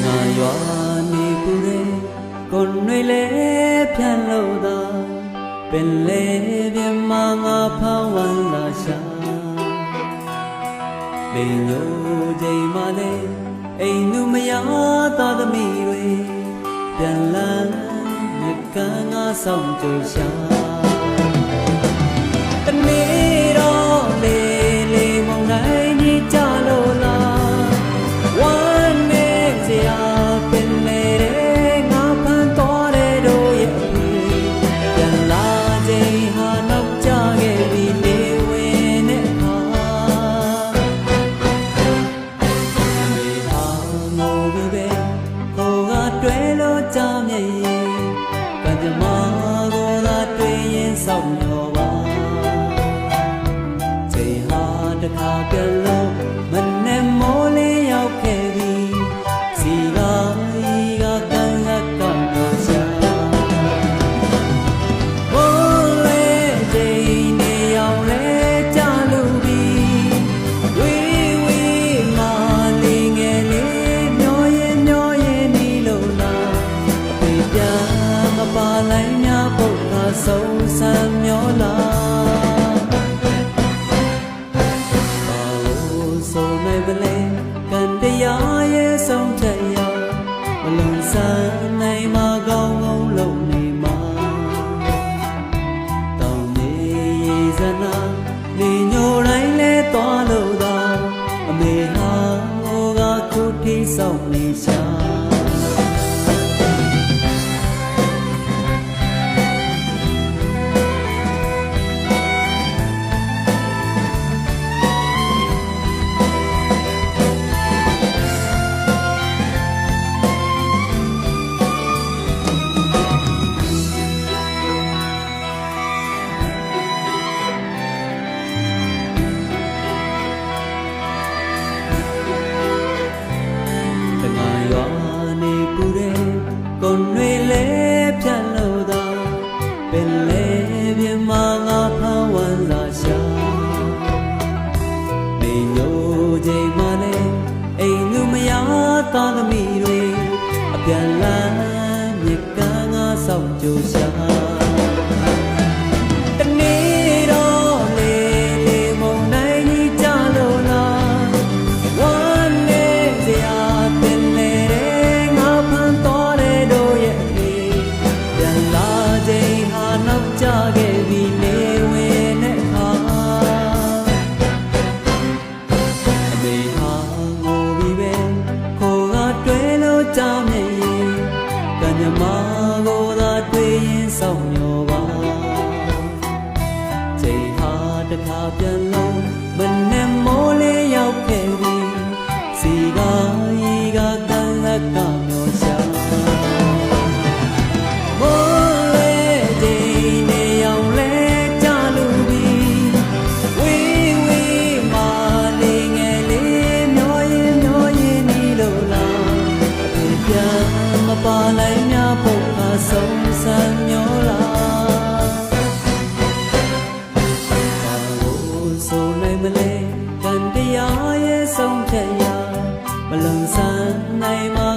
ငါရွာနေပူတဲ့ကိုယ်တွေလည်းဖြန့်လို့သာပင်လေပြမငါဖောင်းဝမ်းလာရှာလေညိုချိန်မှလည်းအိမ်သူမယားသားသမီးတွေပြန်လာမြကန်းငါဆောင်ကြရှာတနေ့တော့လေလေမုန်တိုင်းကြီးကြလို့လားဝမ်းနေစရာပင်လေတဲ့ငါဖန်တော်တဲ့တို့ရဲ့ပြန်လာချိန်ဟာနောက်ကျခဲ့ပြီနေဝင်တဲ့အခါမေဟာငိုပြီးပဲကိုကတွဲလို့ကြမြည်ရင်ကံကြမ္မာကိုသာတွေ့ရင်စောင့်မျှော်ပါတခါပြန်လို့မနဲ့မိုးလေးရောက်ခဲ့ပြီစီကားကြီးကကန်းလက်ကတော့ရှာဘိုးလေးချိန်နေအောင်လဲကြလို့ပြီဝီဝီမာလေးငယ်လေးမျောရင်နီလို့လားအဖေပြန်မပါလိုက်냐ပုတ်ကဆုံးဆံမျောလားဆိုနိုင်ပလဲကန်တရားရဲ့ဆုံးထက်ရမလုံဆန်းနိုင်မှာကောင်းကောင်းလုံနေမှာတောင်းနေရေစနာနေညိုတိုင်းလဲသွားလို့သာအမေဟာဟိုကခုထိဆောင်နေရှာကိုယ်တွေလည်းဖြတ်လို့သာပင်လေပြမငါဖမ်းဝမ်းလာရှာနေညိုချိန်မှလည်းအိမ်သူမယားသားသမီးတွေအပြန်လန်းမြကန်းငါဆောင်ကြရှာတနေ့တော့လေလေမုန်တိုင်းကြီးကြလို့လားဝမ်းနေစရာပင်လေငါဖမ်းတော်ကြခဲ့ပြီနေဝင်တဲ့အခါအမေဟာငိုပြီးပဲခိုးကတွဲလို့ကြမြည်ရင်ကံကြမ္မာကိုသာတွေ့ရင်စောင့်မျှော်ပါချိန်ဟာတစ်ခါပြန်လို့မနဲ့မိုးလေးရောက်ခဲ့ပြီစီကားကြီးကကန်းလက်ကမျောရှာပါလိုက်냐ပုတ်ကဆုံးဆံမျောလားဘာလို့ဆိုနိုင်မလဲကံတရားရဲ့ဆုံးဖြတ်ရမလုံဆန်းနိုင်မှာ